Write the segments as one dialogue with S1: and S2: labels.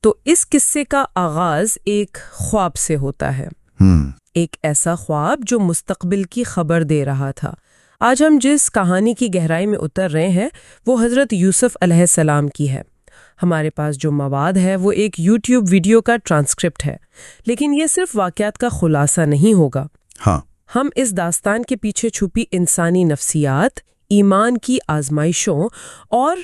S1: تو اس قصے کا آغاز ایک خواب سے ہوتا ہے، ایک ایسا خواب جو مستقبل کی خبر دے رہا تھا۔ آج ہم جس کہانی کی گہرائی میں اتر رہے ہیں وہ حضرت یوسف علیہ السلام کی ہے۔ ہمارے پاس جو مواد ہے وہ ایک یوٹیوب ویڈیو کا ٹرانسکرپٹ ہے، لیکن یہ صرف واقعات کا خلاصہ نہیں ہوگا۔ ہم اس داستان کے پیچھے چھپی انسانی نفسیات، ایمان کی آزمائشوں اور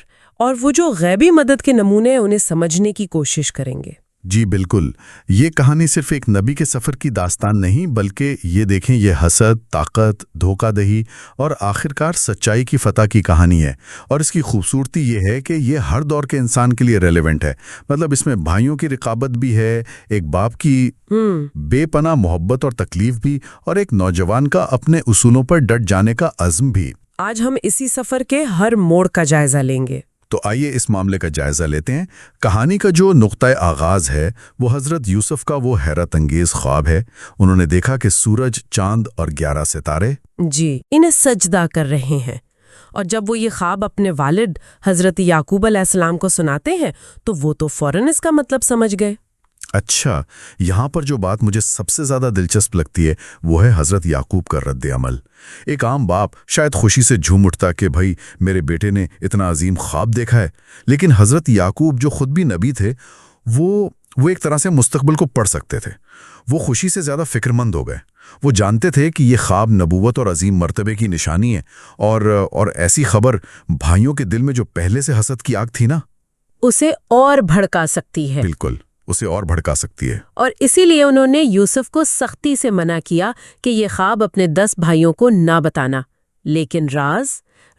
S1: وہ جو غیبی مدد کے نمونے انہیں سمجھنے کی کوشش کریں گے۔
S2: جی بالکل، یہ کہانی صرف ایک نبی کے سفر کی داستان نہیں، بلکہ یہ دیکھیں یہ حسد، طاقت، دھوکہ دہی اور آخرکار سچائی کی فتح کی کہانی ہے۔ اور اس کی خوبصورتی یہ ہے کہ یہ ہر دور کے انسان کے لیے ریلیونٹ ہے۔ مطلب اس میں بھائیوں کی رقابت بھی ہے، ایک باپ کی بے پناہ محبت اور تکلیف بھی، اور ایک نوجوان کا اپنے اصولوں پر ڈٹ جانے کا عزم بھی۔
S1: آج ہم اسی سفر کے ہر موڑ کا جائزہ لیں گے۔
S2: تو آئیے اس معاملے کا جائزہ لیتے ہیں۔ کہانی کا جو نقطۂ آغاز ہے وہ حضرت یوسف کا وہ حیرت انگیز خواب ہے۔ انہوں نے دیکھا کہ سورج، چاند اور 11 ستارے
S1: انہیں سجدہ کر رہے ہیں، اور جب وہ یہ خواب اپنے والد حضرت یعقوب علیہ السلام کو سناتے ہیں تو وہ تو فوراً اس کا مطلب سمجھ گئے۔
S2: اچھا، یہاں پر جو بات مجھے سب سے زیادہ دلچسپ لگتی ہے وہ ہے حضرت یعقوب کا رد عمل۔ ایک عام باپ شاید خوشی سے جھوم اٹھتا کہ بھائی میرے بیٹے نے اتنا عظیم خواب دیکھا ہے، لیکن حضرت یعقوب جو خود بھی نبی تھے وہ ایک طرح سے مستقبل کو پڑھ سکتے تھے۔ وہ خوشی سے زیادہ فکر مند ہو گئے۔ وہ جانتے تھے کہ یہ خواب نبوت اور عظیم مرتبے کی نشانی ہے، اور ایسی خبر بھائیوں کے دل میں جو پہلے سے حسد کی آگ تھی نا،
S1: اسے اور بھڑکا سکتی ہے۔
S2: بالکل، اسے اور بھڑکا سکتی ہے۔ اور
S1: اسی لیے انہوں نے یوسف کو سختی سے منع کیا کہ یہ خواب اپنے 10 بھائیوں کو نہ بتانا۔ لیکن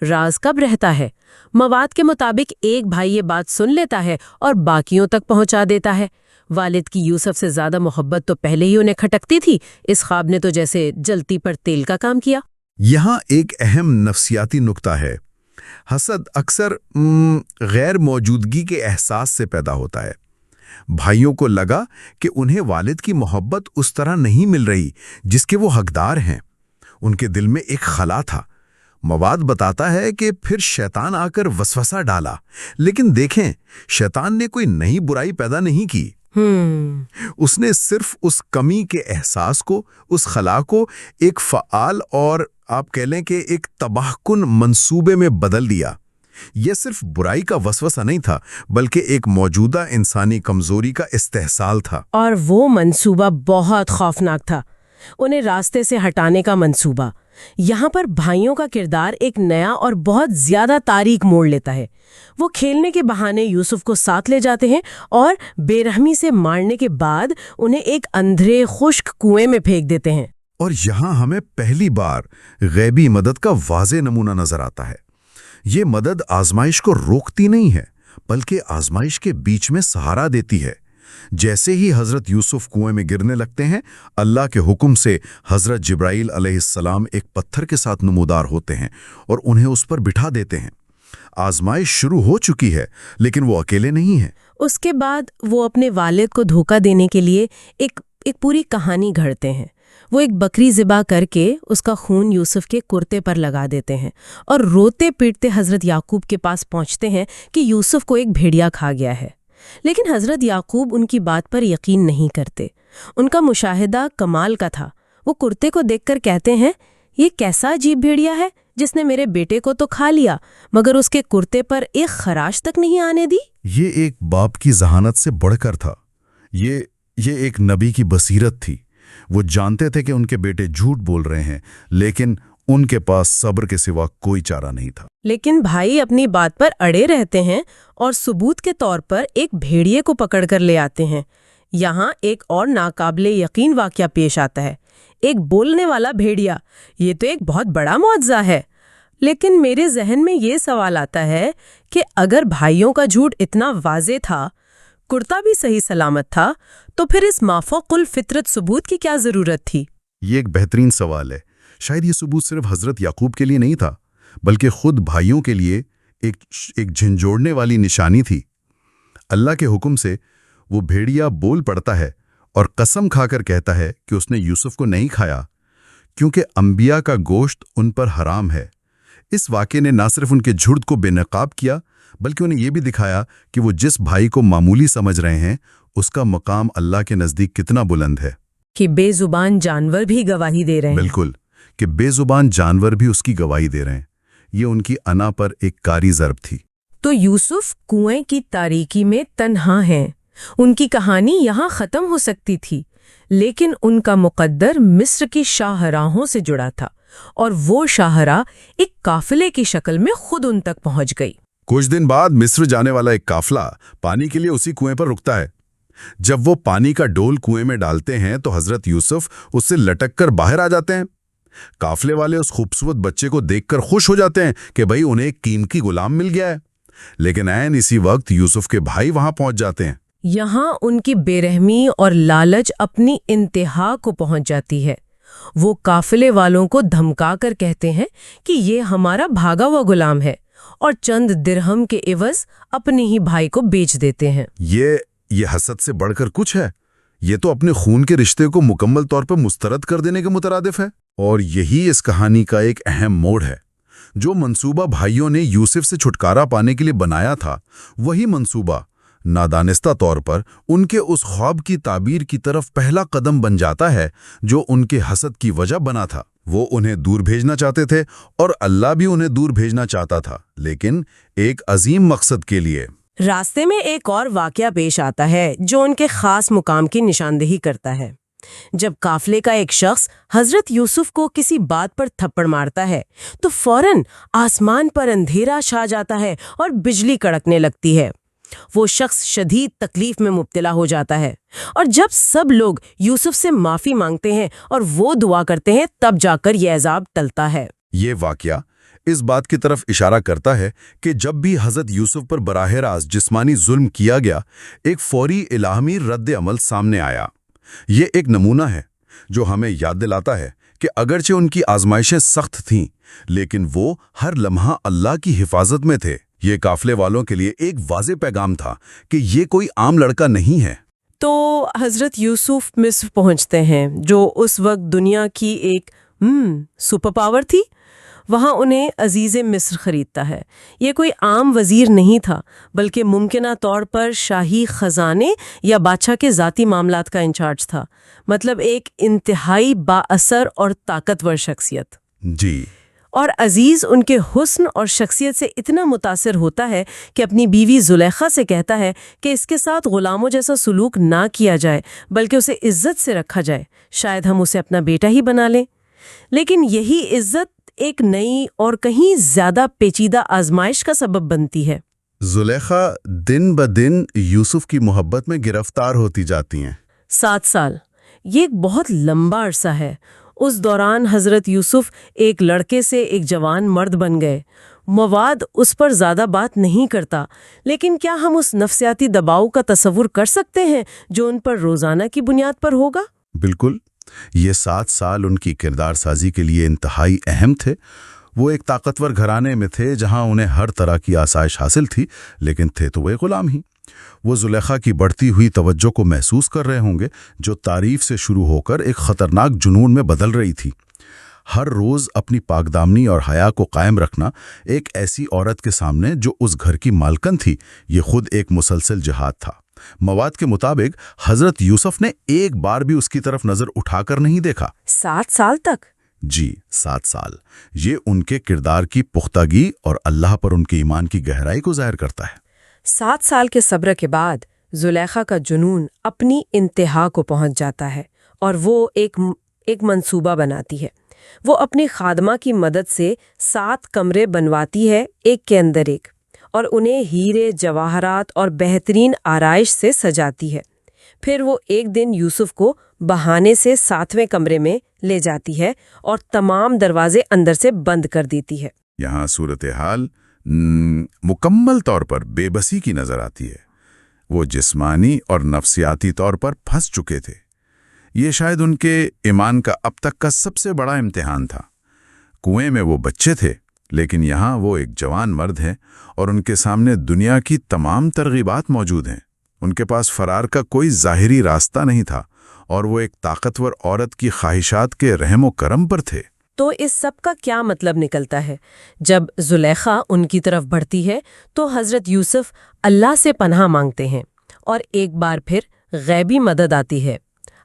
S1: راز کب رہتا ہے؟ مواد کے مطابق ایک بھائی یہ بات سن لیتا ہے اور باقیوں تک پہنچا دیتا ہے۔ والد کی یوسف سے زیادہ محبت تو پہلے ہی انہیں کھٹکتی تھی، اس خواب نے تو جیسے جلتی پر تیل کا کام کیا۔
S2: یہاں ایک اہم نفسیاتی نقطہ ہے۔ حسد اکثر غیر موجودگی کے احساس سے پیدا ہوتا ہے۔ بھائیوں کو لگا کہ انہیں والد کی محبت اس طرح نہیں مل رہی جس کے وہ حقدار ہیں۔ ان کے دل میں ایک خلا تھا۔ مواد بتاتا ہے کہ پھر شیطان آ کر وسوسہ ڈالا، لیکن دیکھیں شیطان نے کوئی نئی برائی پیدا نہیں کی۔ اس نے صرف اس کمی کے احساس کو، اس خلا کو ایک فعال اور آپ کہہ لیں کہ ایک تباہ کن منصوبے میں بدل دیا۔ یہ صرف برائی کا وسوسہ نہیں تھا، بلکہ ایک موجودہ انسانی کمزوری کا استحصال تھا۔
S1: اور وہ منصوبہ بہت خوفناک تھا، انہیں راستے سے ہٹانے کا منصوبہ۔ یہاں پر بھائیوں کا کردار ایک نیا اور بہت زیادہ تاریک موڑ لیتا ہے۔ وہ کھیلنے کے بہانے یوسف کو ساتھ لے جاتے ہیں اور بے رحمی سے مارنے کے بعد انہیں ایک اندھیرے خشک کنویں میں پھینک دیتے ہیں۔
S2: اور یہاں ہمیں پہلی بار غیبی مدد کا واضح نمونہ نظر آتا ہے۔ یہ مدد آزمائش کو روکتی نہیں ہے، بلکہ آزمائش کے بیچ میں سہارا دیتی ہے۔ جیسے ہی حضرت یوسف کنویں میں گرنے لگتے ہیں، اللہ کے حکم سے حضرت جبرائیل علیہ السلام ایک پتھر کے ساتھ نمودار ہوتے ہیں اور انہیں اس پر بٹھا دیتے ہیں۔ آزمائش شروع ہو چکی ہے، لیکن وہ اکیلے نہیں ہیں۔
S1: اس کے بعد وہ اپنے والد کو دھوکہ دینے کے لیے ایک پوری کہانی گھڑتے ہیں۔ وہ ایک بکری ذبح کر کے اس کا خون یوسف کے کرتے پر لگا دیتے ہیں اور روتے پیٹتے حضرت یعقوب کے پاس پہنچتے ہیں کہ یوسف کو ایک بھیڑیا کھا گیا ہے۔ لیکن حضرت یعقوب ان کی بات پر یقین نہیں کرتے۔ ان کا مشاہدہ کمال کا تھا۔ وہ کرتے کو دیکھ کر کہتے ہیں، یہ کیسا عجیب بھیڑیا ہے جس نے میرے بیٹے کو تو کھا لیا مگر اس کے کرتے پر ایک خراش تک نہیں آنے دی۔
S2: یہ ایک باپ کی ذہانت سے بڑھ کر تھا۔ یہ ایک نبی کی بصیرت تھی۔ وہ جانتے تھے کہ ان کے بیٹے جھوٹ بول رہے ہیں، لیکن ان کے پاس صبر کے سوا کوئی چارہ نہیں تھا۔
S1: لیکن بھائی اپنی بات پر اڑے رہتے ہیں اور ثبوت کے طور پر ایک بھیڑیے کو پکڑ کر لے آتے ہیں۔ یہاں ایک اور ناقابل یقین واقعہ پیش آتا ہے، ایک بولنے والا بھیڑیا۔ یہ تو ایک بہت بڑا معجزہ ہے، لیکن میرے ذہن میں یہ سوال آتا ہے کہ اگر بھائیوں کا جھوٹ اتنا واضح تھا، کرتا بھی صحیح سلامت تھا، تو پھر اس مافوق الفطرت ثبوت کی کیا ضرورت تھی؟
S2: یہ ایک بہترین سوال ہے۔ شاید یہ ثبوت صرف حضرت یعقوب کے لیے نہیں تھا، بلکہ خود بھائیوں کے لیے ایک جھنجھوڑنے والی نشانی تھی۔ اللہ کے حکم سے وہ بھیڑیا بول پڑتا ہے اور قسم کھا کر کہتا ہے کہ اس نے یوسف کو نہیں کھایا کیونکہ انبیاء کا گوشت ان پر حرام ہے۔ اس واقعے نے نہ صرف ان کے جھوٹ کو بے نقاب کیا بلکہ انہیں یہ بھی دکھایا کہ وہ جس بھائی کو معمولی سمجھ رہے ہیں اس کا مقام اللہ کے نزدیک کتنا بلند ہے۔
S1: کہ بے زبان جانور بھی گواہی دے رہے ہیں۔
S2: بالکل، کہ بے زبان جانور بھی اس کی گواہی دے رہے ہیں۔ یہ ان کی انا پر ایک کاری ضرب تھی۔
S1: تو یوسف کنویں کی تاریکی میں تنہا ہیں۔ ان کی کہانی یہاں ختم ہو سکتی تھی، لیکن ان کا مقدر مصر کی شاہراہوں سے جڑا تھا، اور وہ شاہراہ ایک قافلے کی شکل میں خود ان تک پہنچ گئی۔
S2: کچھ دن بعد مصر جانے والا ایک قافلہ پانی کے لیے اسی کنویں پر رکتا ہے۔ جب وہ پانی کا ڈول کنویں میں ڈالتے ہیں تو حضرت یوسف اس سے لٹک کر باہر آ جاتے ہیں۔ قافلے والے اس خوبصورت بچے کو دیکھ کر خوش ہو جاتے ہیں کہ بھئی انہیں ایک قیمتی غلام مل گیا ہے، لیکن عین اسی وقت یوسف کے بھائی وہاں پہنچ جاتے ہیں۔
S1: یہاں ان کی بے رحمی اور لالچ اپنی انتہا کو پہنچ جاتی ہے۔ وہ قافلے والوں کو دھمکا کر کہتے ہیں کہ یہ ہمارا بھاگا ہوا غلام ہے، اور چند درہم کے عوض اپنے ہی بھائی کو بیچ دیتے ہیں۔
S2: یہ حسد سے بڑھ کر کچھ ہے۔ یہ تو اپنے خون کے رشتے کو مکمل طور پر مسترد کر دینے کے مترادف ہے۔ اور یہی اس کہانی کا ایک اہم موڑ ہے۔ جو منصوبہ بھائیوں نے یوسف سے چھٹکارا پانے کے لیے بنایا تھا، وہی منصوبہ نادانستہ طور پر ان کے اس خواب کی تعبیر کی طرف پہلا قدم بن جاتا ہے جو ان کے حسد کی وجہ بنا تھا۔ وہ انہیں دور بھیجنا چاہتے تھے اور اللہ بھی انہیں دور بھیجنا چاہتا تھا، لیکن ایک عظیم مقصد کے لیے۔
S1: راستے میں ایک اور واقعہ پیش آتا ہے جو ان کے خاص مقام کی نشاندہی کرتا ہے۔ جب قافلے کا ایک شخص حضرت یوسف کو کسی بات پر تھپڑ مارتا ہے تو فوراً آسمان پر اندھیرا چھا جاتا ہے اور بجلی کڑکنے لگتی ہے۔ وہ شخص شدید تکلیف میں مبتلا ہو جاتا ہے، اور جب سب لوگ یوسف سے معافی مانگتے ہیں اور وہ دعا کرتے ہیں تب جا کر یہ عذاب ٹلتا ہے۔
S2: یہ واقعہ اس بات کی طرف اشارہ کرتا ہے کہ جب بھی حضرت یوسف پر براہ راست جسمانی ظلم کیا گیا، ایک فوری الہامی رد عمل سامنے آیا۔ یہ ایک نمونہ ہے جو ہمیں یاد دلاتا ہے کہ اگرچہ ان کی آزمائشیں سخت تھیں، لیکن وہ ہر لمحہ اللہ کی حفاظت میں تھے۔ یہ قافلے والوں کے لیے ایک واضح پیغام تھا کہ یہ کوئی عام لڑکا نہیں ہے۔
S1: تو حضرت یوسف مصر پہنچتے ہیں، جو اس وقت دنیا کی ایک سپر پاور تھی۔ وہاں انہیں عزیز مصر خریدتا ہے۔ یہ کوئی عام وزیر نہیں تھا، بلکہ ممکنہ طور پر شاہی خزانے یا بادشاہ کے ذاتی معاملات کا انچارج تھا، مطلب ایک انتہائی با اثر اور طاقتور شخصیت۔
S2: جی۔
S1: اور عزیز ان کے حسن اور شخصیت سے اتنا متاثر ہوتا ہے کہ اپنی بیوی زلیخا سے کہتا ہے کہ اس کے ساتھ غلاموں جیسا سلوک نہ کیا جائے، بلکہ اسے عزت سے رکھا جائے، شاید ہم اسے اپنا بیٹا ہی بنا لیں۔ لیکن یہی عزت ایک نئی اور کہیں زیادہ پیچیدہ آزمائش کا سبب بنتی ہے۔
S2: زلیخا دن بدن یوسف کی محبت میں گرفتار ہوتی جاتی ہیں۔
S1: 7 سال، یہ ایک بہت لمبا عرصہ ہے۔ اس دوران حضرت یوسف ایک لڑکے سے ایک جوان مرد بن گئے۔ مواد اس پر زیادہ بات نہیں کرتا، لیکن کیا ہم اس نفسیاتی دباؤ کا تصور کر سکتے ہیں جو ان پر روزانہ کی بنیاد پر ہوگا؟
S2: بالکل۔ یہ 7 سال ان کی کردار سازی کے لیے انتہائی اہم تھے۔ وہ ایک طاقتور گھرانے میں تھے جہاں انہیں ہر طرح کی آسائش حاصل تھی، لیکن تھے تو وہ غلام ہی۔ وہ زلیخا کی بڑھتی ہوئی توجہ کو محسوس کر رہے ہوں گے، جو تعریف سے شروع ہو کر ایک خطرناک جنون میں بدل رہی تھی۔ ہر روز اپنی پاکدامنی اور حیا کو قائم رکھنا ایک ایسی عورت کے سامنے جو اس گھر کی مالکن تھی، یہ خود ایک مسلسل جہاد تھا۔ مواد کے مطابق حضرت یوسف نے ایک بار بھی اس کی طرف نظر اٹھا کر نہیں دیکھا۔
S1: 7 سال تک؟
S2: جی، 7 سال۔ یہ ان کے کردار کی پختگی اور اللہ پر ان کے ایمان کی گہرائی کو ظاہر کرتا ہے۔
S1: 7 سال کے صبر کے بعد زلیخا کا جنون اپنی انتہا کو پہنچ جاتا ہے، اور وہ ایک منصوبہ بناتی ہے۔ وہ اپنی خادمہ کی مدد سے 7 کمرے بنواتی ہے، ایک کے اندر ایک، اور انہیں ہیرے، جواہرات اور بہترین آرائش سے سجاتی ہے۔ پھر وہ ایک دن یوسف کو بہانے سے 7ویں کمرے میں لے جاتی ہے اور تمام دروازے اندر سے بند کر دیتی ہے۔
S2: یہاں صورتحال مکمل طور پر بے بسی کی نظر آتی ہے۔ وہ جسمانی اور نفسیاتی طور پر پھنس چکے تھے۔ یہ شاید ان کے ایمان کا اب تک کا سب سے بڑا امتحان تھا۔ کنویں میں وہ بچے تھے، لیکن یہاں وہ ایک جوان مرد ہیں اور ان کے سامنے دنیا کی تمام ترغیبات موجود ہیں۔ ان کے پاس فرار کا کوئی ظاہری راستہ نہیں تھا، اور وہ ایک طاقتور عورت کی خواہشات کے رحم و کرم پر تھے۔
S1: تو اس سب کا کیا مطلب نکلتا ہے؟ جب زلیخا ان کی طرف بڑھتی ہے تو حضرت یوسف اللہ سے پناہ مانگتے ہیں اور ایک بار پھر غیبی مدد آتی ہے۔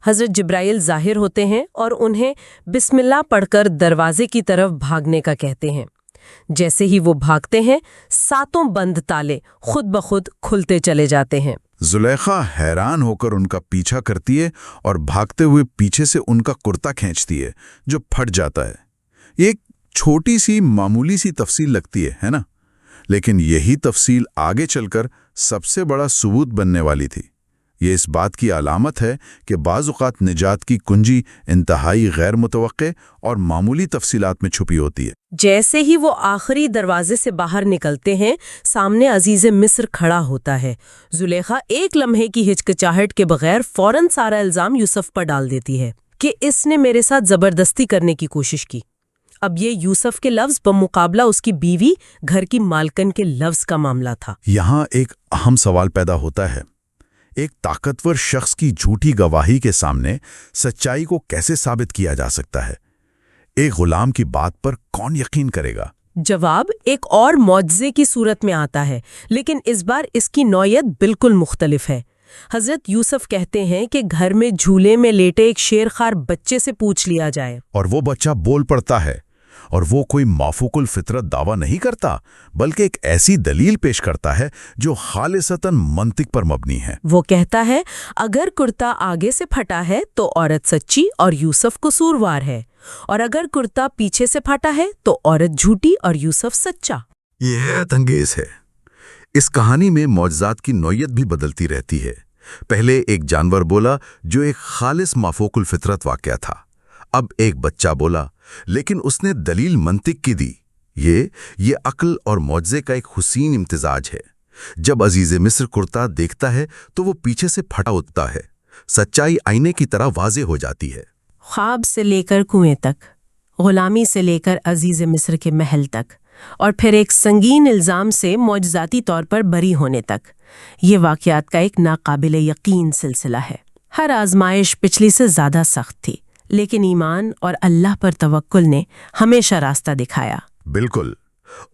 S1: حضرت جبرائیل ظاہر ہوتے ہیں اور انہیں بسم اللہ پڑھ کر دروازے کی طرف بھاگنے کا کہتے ہیں۔ جیسے ہی وہ بھاگتے ہیں 7 بند تالے خود بخود کھلتے چلے جاتے ہیں۔
S2: زلیخا حیران ہو کر ان کا پیچھا کرتی ہے اور بھاگتے ہوئے پیچھے سے ان کا کرتا کھینچتی ہے جو پھٹ جاتا ہے۔ یہ ایک چھوٹی سی معمولی سی تفصیل لگتی ہے نا؟ لیکن یہی تفصیل آگے چل کر سب سے بڑا ثبوت بننے والی تھی۔ یہ اس بات کی علامت ہے کہ بعض اوقات نجات کی کنجی انتہائی غیر متوقع اور معمولی تفصیلات میں چھپی ہوتی ہے۔
S1: جیسے ہی وہ آخری دروازے سے باہر نکلتے ہیں، سامنے عزیز مصر کھڑا ہوتا ہے۔ زلیخا ایک لمحے کی ہچکچاہٹ کے بغیر فوراً سارا الزام یوسف پر ڈال دیتی ہے کہ اس نے میرے ساتھ زبردستی کرنے کی کوشش کی۔ اب یہ یوسف کے لفظ بمقابلہ اس کی بیوی گھر کی مالکن کے لفظ کا معاملہ تھا۔
S2: یہاں ایک اہم سوال پیدا ہوتا ہے، ایک طاقتور شخص کی جھوٹی گواہی کے سامنے سچائی کو کیسے ثابت کیا جا سکتا ہے؟ ایک غلام کی بات پر کون یقین کرے گا؟
S1: جواب ایک اور معجزے کی صورت میں آتا ہے، لیکن اس بار اس کی نوعیت بالکل مختلف ہے۔ حضرت یوسف کہتے ہیں کہ گھر میں جھولے میں لیٹے ایک شیرخوار بچے سے پوچھ لیا جائے،
S2: اور وہ بچہ بول پڑتا ہے، اور وہ کوئی مافوق الفطرت دعویٰ نہیں کرتا بلکہ ایک ایسی دلیل پیش کرتا ہے جو خالصتاً منطق پر مبنی ہے۔
S1: وہ کہتا ہے اگر کرتا آگے سے پھٹا ہے تو عورت سچی اور یوسف قصوروار ہے، اور اگر کرتا پیچھے سے پھٹا ہے تو عورت جھوٹی اور یوسف سچا۔
S2: یہ حیرت انگیز ہے۔ اس کہانی میں معجزات کی نوعیت بھی بدلتی رہتی ہے۔ پہلے ایک جانور بولا جو ایک خالص مافوق الفطرت واقعہ تھا، اب ایک بچہ بولا لیکن اس نے دلیل منطق کی دی۔ یہ عقل اور معجزے کا ایک حسین امتزاج ہے۔ جب عزیز مصر کرتا دیکھتا ہے تو وہ پیچھے سے پھٹا ہوتا ہے، سچائی آئینے کی طرح واضح ہو جاتی ہے۔
S1: خواب سے لے کر کنویں تک، غلامی سے لے کر عزیز مصر کے محل تک، اور پھر ایک سنگین الزام سے معجزاتی طور پر بری ہونے تک، یہ واقعات کا ایک ناقابل یقین سلسلہ ہے۔ ہر آزمائش پچھلی سے زیادہ سخت تھی، لیکن ایمان اور اللہ پر توکل نے ہمیشہ راستہ دکھایا۔
S2: بالکل،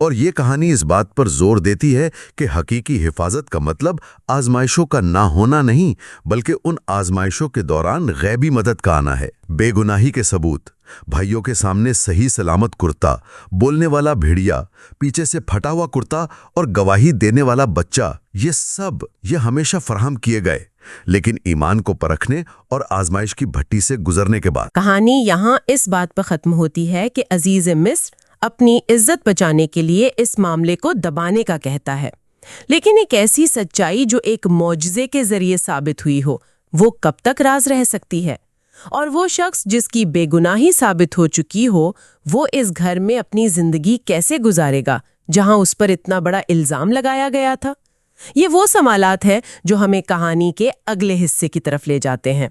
S2: اور یہ کہانی اس بات پر زور دیتی ہے کہ حقیقی حفاظت کا مطلب آزمائشوں کا نہ ہونا نہیں، بلکہ ان آزمائشوں کے دوران غیبی مدد کا آنا ہے۔ بے گناہی کے ثبوت، بھائیوں کے سامنے صحیح سلامت کرتا، بولنے والا بھیڑیا، پیچھے سے پھٹا ہوا کرتا اور گواہی دینے والا بچہ، یہ ہمیشہ فراہم کیے گئے، لیکن ایمان کو پرکھنے اور آزمائش کی بھٹی سے گزرنے کے بعد۔
S1: کہانی یہاں اس بات پر ختم ہوتی ہے کہ عزیز مصر اپنی عزت بچانے کے لیے اس معاملے کو دبانے کا کہتا ہے، لیکن ایک ایسی سچائی جو ایک معجزے کے ذریعے ثابت ہوئی ہو، وہ کب تک راز رہ سکتی ہے؟ اور وہ شخص جس کی بے گناہی ثابت ہو چکی ہو، وہ اس گھر میں اپنی زندگی کیسے گزارے گا جہاں اس پر اتنا بڑا الزام لگایا گیا تھا؟ یہ وہ سوالات ہیں جو ہمیں کہانی کے اگلے حصے کی طرف لے جاتے ہیں۔